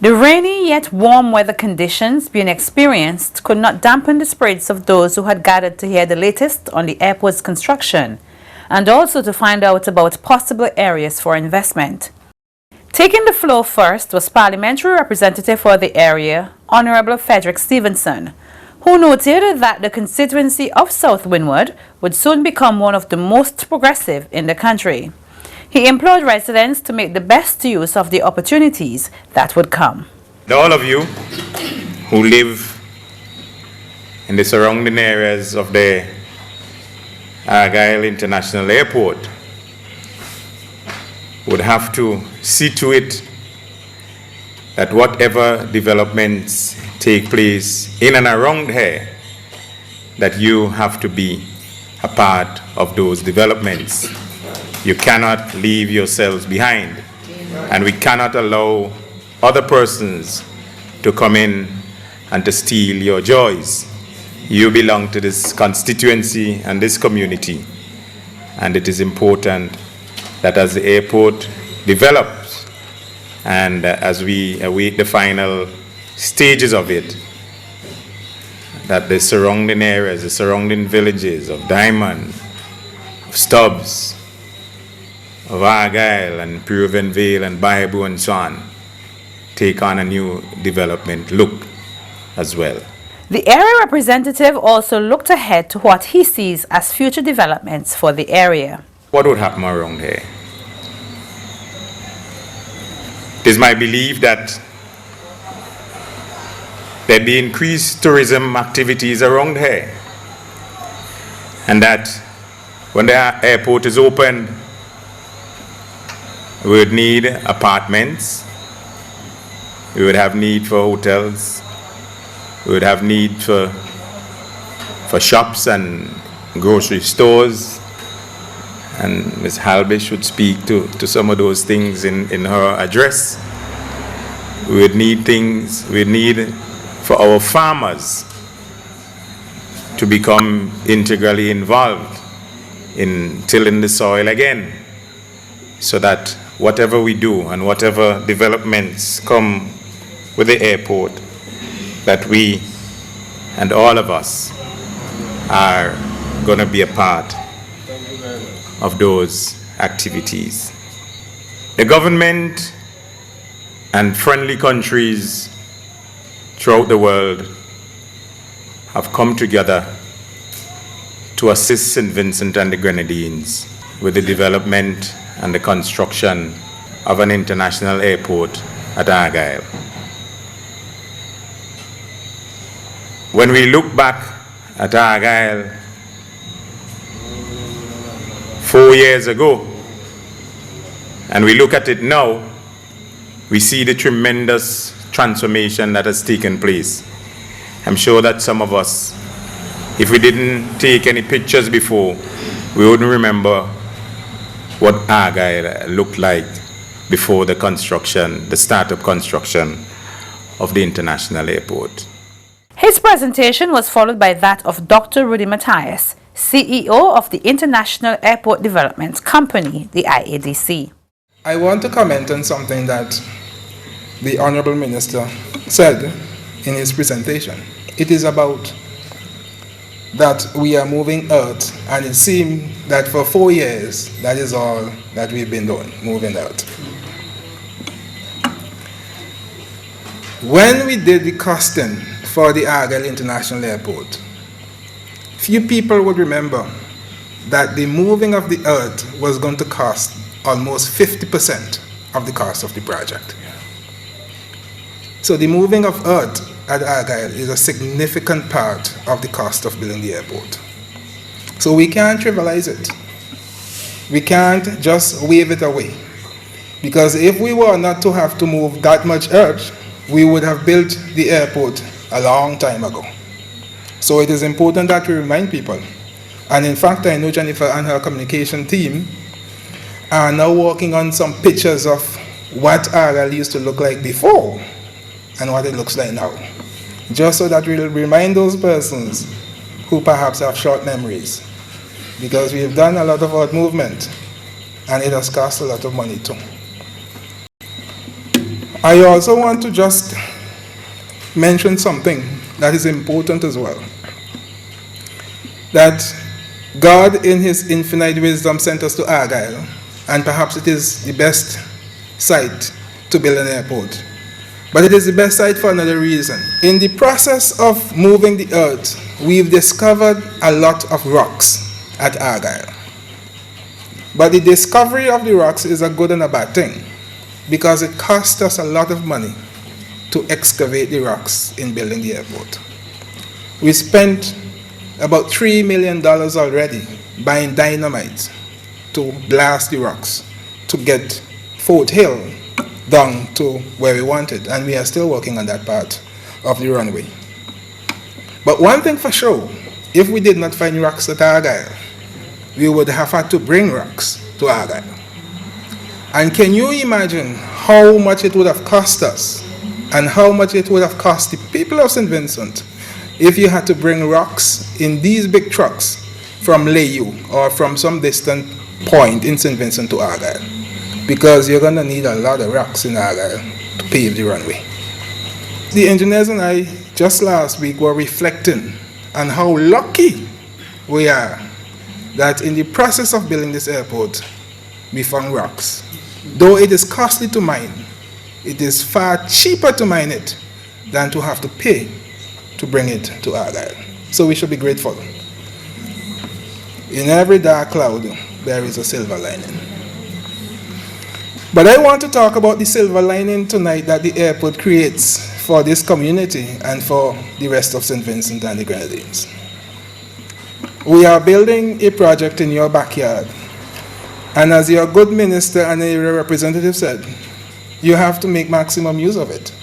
The rainy yet warm weather conditions being experienced could not dampen the spirits of those who had gathered to hear the latest on the airport's construction and also to find out about possible areas for investment. Taking the floor first was Parliamentary Representative for the area, Honourable Frederick Stevenson, who noted that the constituency of South Windward would soon become one of the most progressive in the country. He implored residents to make the best use of the opportunities that would come. All of you who live in the surrounding areas of the Argyle International Airport would have to see to it that whatever developments take place in and around here, that you have to be a part of those developments. You cannot leave yourselves behind, and we cannot allow other persons to come in and to steal your joys. You belong to this constituency and this community, and it is important that as the airport develops and as we await the final stages of it, that the surrounding areas, the surrounding villages of Diamond, of Stubbs, of Argyle and Peruvian Vale and Baibu and so on, take on a new development look as well. The area representative also looked ahead to what he sees as future developments for the area. What would happen around here? It is my belief that there'd be increased tourism activities around here, and that when the airport is open, we would need apartments, we would have need for hotels, we would have need for shops and grocery stores, and Ms. Halbish would speak to some of those things in her address. We would need things, we would need for our farmers to become integrally involved in tilling the soil again, so that whatever we do and whatever developments come with the airport, that we and all of us are going to be a part of those activities. The government and friendly countries throughout the world have come together to assist St. Vincent and the Grenadines with the development and the construction of an international airport at Argyle. When we look back at Argyle 4 years ago, and we look at it now, we see the tremendous transformation that has taken place. I'm sure that some of us, if we didn't take any pictures before, we wouldn't remember what Argyle looked like before the construction, the start-up construction of the international airport. His presentation was followed by that of Dr. Rudy Matthias, CEO of the International Airport Development Company, the IADC. I want to comment on something that the Honourable Minister said in his presentation. It is about that we are moving earth, and it seemed that for 4 years, that is all that we've been doing, moving earth. When we did the costing for the Argyle International Airport, few people would remember that the moving of the earth was going to cost almost 50% of the cost of the project. So the moving of earth at Argyle is a significant part of the cost of building the airport. So we can't trivialize it. We can't just wave it away. Because if we were not to have to move that much earth, we would have built the airport a long time ago. So it is important that we remind people. And in fact, I know Jennifer and her communication team are now working on some pictures of what Argyle used to look like before and what it looks like now. Just so that we'll remind those persons who perhaps have short memories. Because we have done a lot of earth movement, and it has cost a lot of money too. I also want to just mention something that is important as well. That God in his infinite wisdom sent us to Argyle, and perhaps it is the best site to build an airport. But it is the best site for another reason. In the process of moving the earth, we've discovered a lot of rocks at Argyle. But the discovery of the rocks is a good and a bad thing, because it cost us a lot of money to excavate the rocks in building the airport. We spent about $3 million already buying dynamite to blast the rocks to get Fort Hill down to where we wanted, and we are still working on that part of the runway. But one thing for sure, if we did not find rocks at Argyle, we would have had to bring rocks to Argyle. And can you imagine how much it would have cost us and how much it would have cost the people of St. Vincent if you had to bring rocks in these big trucks from Layu or from some distant point in St. Vincent to Argyle? Because you're going to need a lot of rocks in Argyle to pave the runway. The engineers and I just last week were reflecting on how lucky we are that in the process of building this airport, we found rocks. Though it is costly to mine, it is far cheaper to mine it than to have to pay to bring it to Argyle. So we should be grateful. In every dark cloud, there is a silver lining. But I want to talk about the silver lining tonight that the airport creates for this community and for the rest of St. Vincent and the Grenadines. We are building a project in your backyard. And as your good minister and area representative said, you have to make maximum use of it.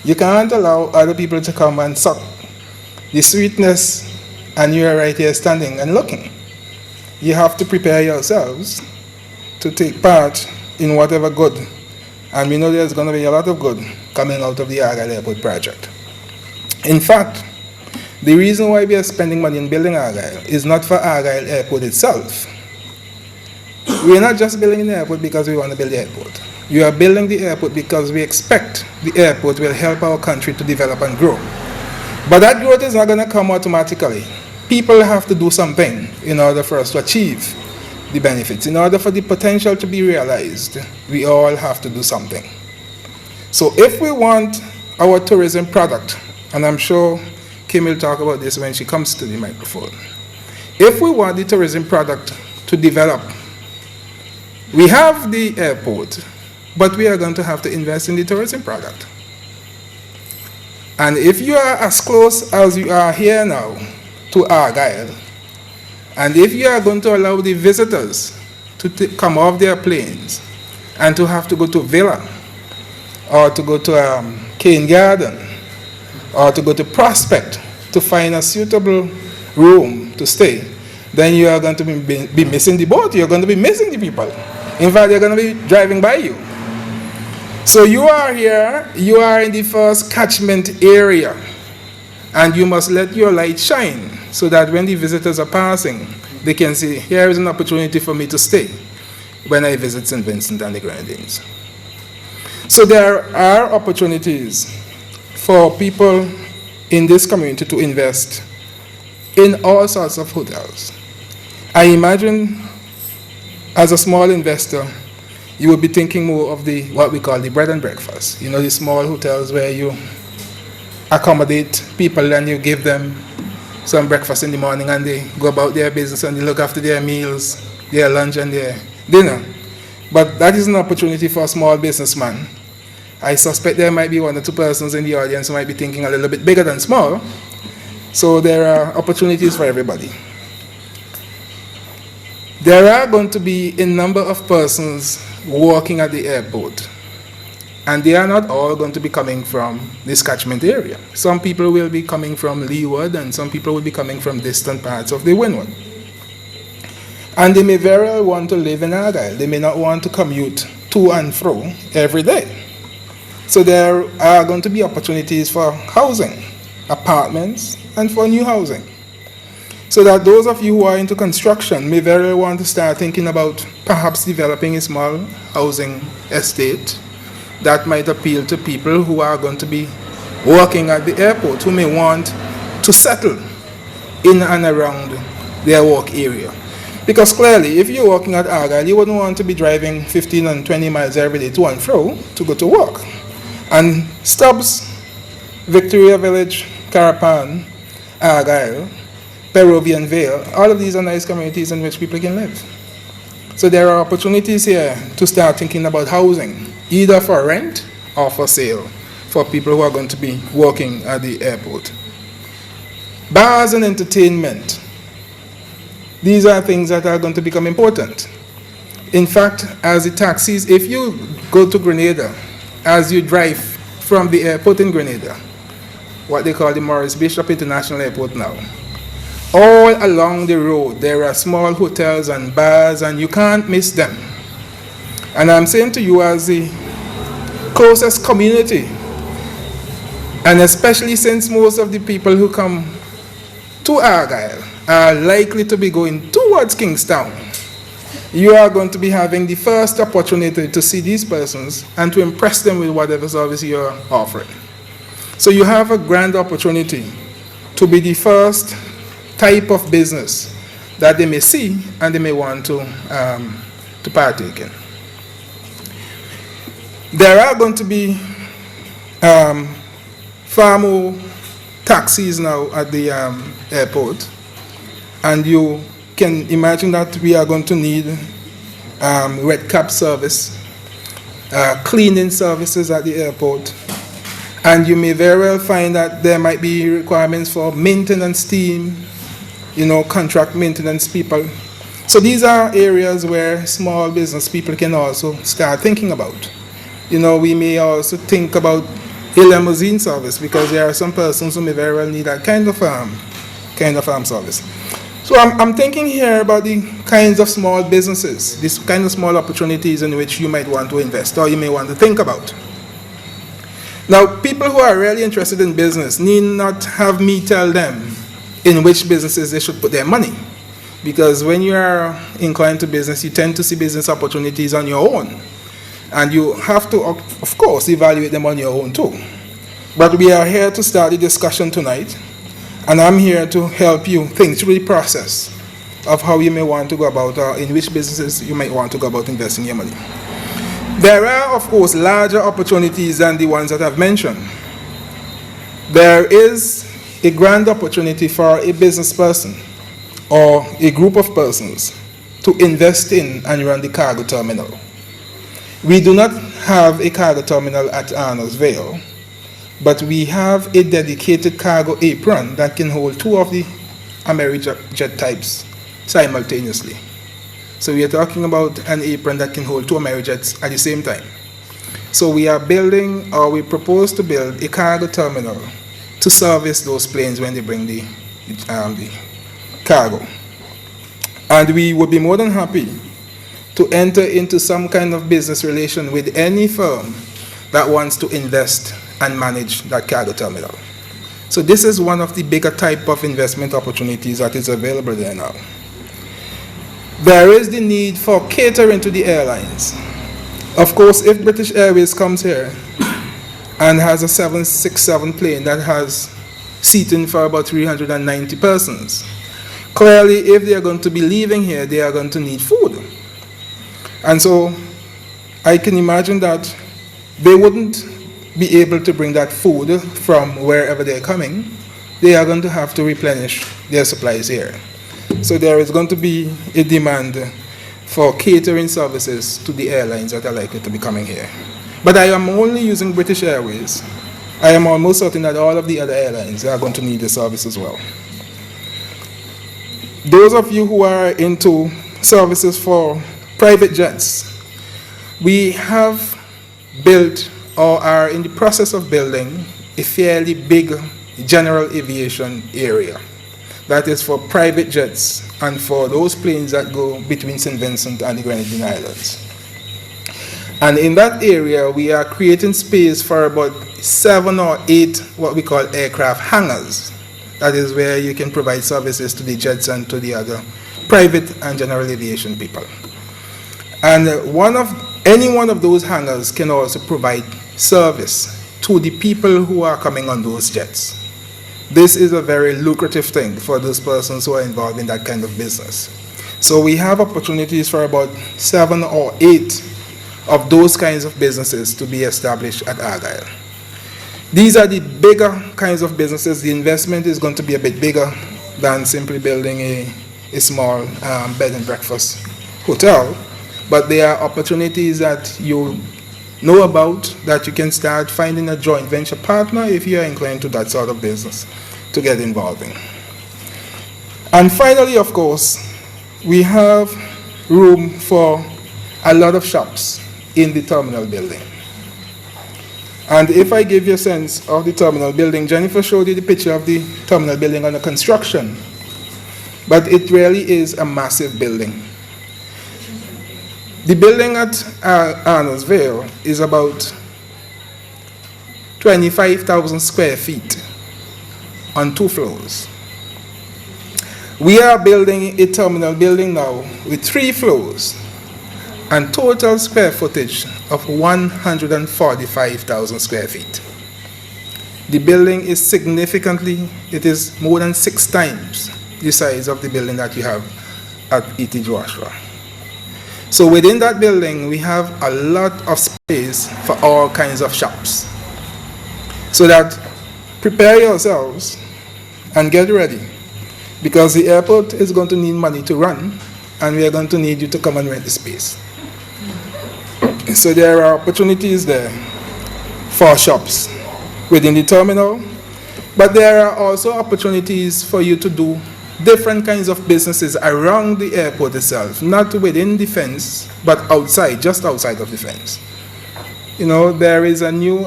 You can't allow other people to come and suck the sweetness and you are right here standing and looking. You have to prepare yourselves to take part in whatever good. And we know there's going to be a lot of good coming out of the Argyle Airport project. In fact, the reason why we are spending money in building Argyle is not for Argyle Airport itself. We are not just building the airport because we want to build the airport. We are building the airport because we expect the airport will help our country to develop and grow. But that growth is not going to come automatically. People have to do something in order for us to achieve the benefits. In order for the potential to be realized, we all have to do something. So if we want our tourism product, and I'm sure Kim will talk about this when she comes to the microphone. If we want the tourism product to develop, we have the airport, but we are going to have to invest in the tourism product. And if you are as close as you are here now to Argyle, and if you are going to allow the visitors to come off their planes and to have to go to Villa, or to go to Cane Garden, or to go to Prospect to find a suitable room to stay, then you are going to be missing the boat. You're going to be missing the people. In fact, they're going to be driving by you. So you are here, you are in the first catchment area, and you must let your light shine so that when the visitors are passing, they can see, here is an opportunity for me to stay when I visit St. Vincent and the Grenadines. So there are opportunities for people in this community to invest in all sorts of hotels. I imagine as a small investor, you will be thinking more of the what we call the bread and breakfast. You know, the small hotels where you accommodate people and you give them some breakfast in the morning and they go about their business and they look after their meals, their lunch and their dinner. But that is an opportunity for a small businessman. I suspect there might be one or two persons in the audience who might be thinking a little bit bigger than small. So there are opportunities for everybody. There are going to be a number of persons working at the airport, and they are not all going to be coming from this catchment area. Some people will be coming from Leeward, and some people will be coming from distant parts of the Windward. And they may very well want to live in Argyle. They may not want to commute to and fro every day. So there are going to be opportunities for housing, apartments, and for new housing. So that those of you who are into construction may very well want to start thinking about perhaps developing a small housing estate that might appeal to people who are going to be working at the airport, who may want to settle in and around their work area. Because clearly, if you're working at Argyle, you wouldn't want to be driving 15 and 20 miles every day to and fro to go to work. And Stubbs, Victoria Village, Carapan, Argyle, Peruvian Vale, all of these are nice communities in which people can live. So there are opportunities here to start thinking about housing, either for rent or for sale, for people who are going to be working at the airport. Bars and entertainment. These are things that are going to become important. In fact, as the taxis, if you go to Grenada, as you drive from the airport in Grenada, what they call the Maurice Bishop International Airport now, all along the road, there are small hotels and bars, and you can't miss them. And I'm saying to you, as the closest community, and especially since most of the people who come to Argyle are likely to be going towards Kingstown, you are going to be having the first opportunity to see these persons and to impress them with whatever service you are offering. So you have a grand opportunity to be the first type of business that they may see and they may want to partake in. There are going to be far more taxis now at the airport, and you can imagine that we are going to need red cab service, cleaning services at the airport, and you may very well find that there might be requirements for maintenance team, contract maintenance people. So these are areas where small business people can also start thinking about. We may also think about a limousine service, because there are some persons who may very well need that kind of service. So I'm thinking here about the kinds of small businesses, these kind of small opportunities in which you might want to invest or you may want to think about. Now, people who are really interested in business need not have me tell them in which businesses they should put their money. Because when you are inclined to business, you tend to see business opportunities on your own. And you have to, of course, evaluate them on your own too. But we are here to start the discussion tonight, and I'm here to help you think through the process of how you may want to go about, in which businesses you might want to go about investing your money. There are, of course, larger opportunities than the ones that I've mentioned. There is a grand opportunity for a business person or a group of persons to invest in and run the cargo terminal. We do not have a cargo terminal at Arnos Vale, but we have a dedicated cargo apron that can hold two of the Amerijet types simultaneously. So we are talking about an apron that can hold two Amerijets at the same time. So we are building, or we propose to build, a cargo terminal to service those planes when they bring the cargo. And we would be more than happy to enter into some kind of business relation with any firm that wants to invest and manage that cargo terminal. So this is one of the bigger type of investment opportunities that is available there now. There is the need for catering to the airlines. Of course, if British Airways comes here and has a 767 plane that has seating for about 390 persons, clearly if they are going to be leaving here, they are going to need food. And so I can imagine that they wouldn't be able to bring that food from wherever they're coming. They are going to have to replenish their supplies here. So there is going to be a demand for catering services to the airlines that are likely to be coming here. But I am only using British Airways. I am almost certain that all of the other airlines are going to need the service as well. Those of you who are into services for private jets, we have built or are in the process of building a fairly big general aviation area that is for private jets and for those planes that go between St. Vincent and the Grenadine Islands. And in that area, we are creating space for about 7 or 8 what we call aircraft hangars. That is where you can provide services to the jets and to the other private and general aviation people. And one of Any one of those hangars can also provide service to the people who are coming on those jets. This is a very lucrative thing for those persons who are involved in that kind of business. So we have opportunities for about 7 or 8 of those kinds of businesses to be established at Argyle. These are the bigger kinds of businesses. The investment is going to be a bit bigger than simply building a small bed and breakfast hotel, but there are opportunities that you know about that you can start finding a joint venture partner if you are inclined to that sort of business to get involved in. And finally, of course, we have room for a lot of shops in the terminal building. And if I give you a sense of the terminal building, Jennifer showed you the picture of the terminal building under construction, but it really is a massive building. The building at Arnoldsville is about 25,000 square feet on 2 floors. We are building a terminal building now with 3 floors and total square footage of 145,000 square feet. The building is significantly, it is more than 6 times the size of the building that you have at E.T. Joshua. So within that building, we have a lot of space for all kinds of shops. So that prepare yourselves and get ready, because the airport is going to need money to run, and we are going to need you to come and rent the space. So there are opportunities there for shops within the terminal, but there are also opportunities for you to do different kinds of businesses around the airport itself, not within the fence, but outside, just outside of the fence. You know, there is a new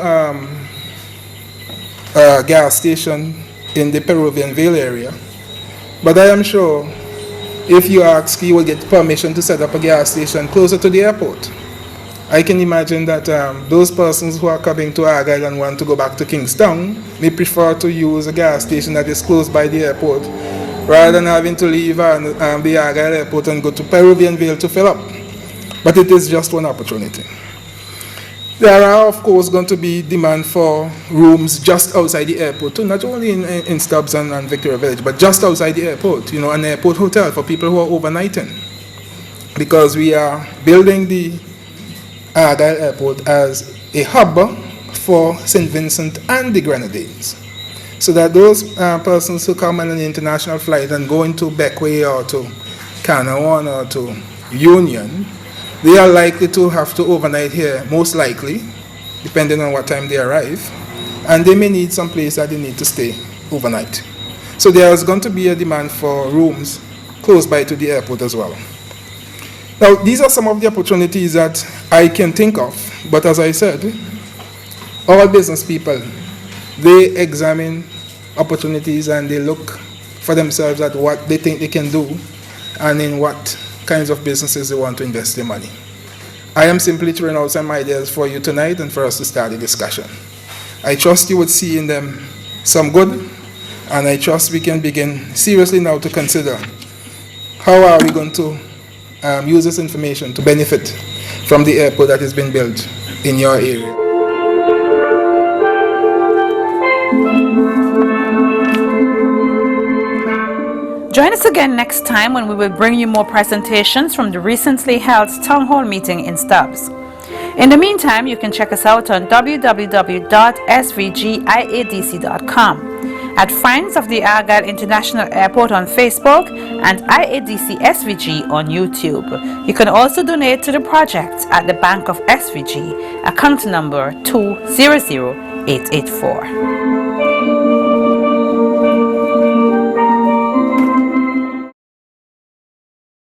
gas station in the Peruvian Vale area, but I am sure if you ask, you will get permission to set up a gas station closer to the airport. I can imagine that those persons who are coming to Argyle and want to go back to Kingstown may prefer to use a gas station that is close by the airport, rather than having to leave the Argyle Airport and go to Peruvian Vale to fill up. But it is just one opportunity. There are, of course, going to be demand for rooms just outside the airport too, not only in Stubbs and Victoria Village, but just outside the airport, you know, an airport hotel for people who are overnighting. Because we are building the Argyle Airport as a hub for St. Vincent and the Grenadines. So that those persons who come on an international flight and go into Beckway or to Canaan or to Union, they are likely to have to overnight here, most likely, depending on what time they arrive, and they may need some place that they need to stay overnight. So there is going to be a demand for rooms close by to the airport as well. Now, these are some of the opportunities that I can think of, but as I said, all business people, they examine opportunities and they look for themselves at what they think they can do and in what kinds of businesses they want to invest their money. I am simply throwing out some ideas for you tonight and for us to start the discussion. I trust you would see in them some good, and I trust we can begin seriously now to consider how are we going to use this information to benefit from the airport that has been built in your area. Join us again next time when we will bring you more presentations from the recently held Town Hall meeting in Stubbs. In the meantime, you can check us out on www.svgiadc.com, at Friends of the Argyle International Airport on Facebook, and IADC SVG on YouTube. You can also donate to the project at the Bank of SVG, account number 200884.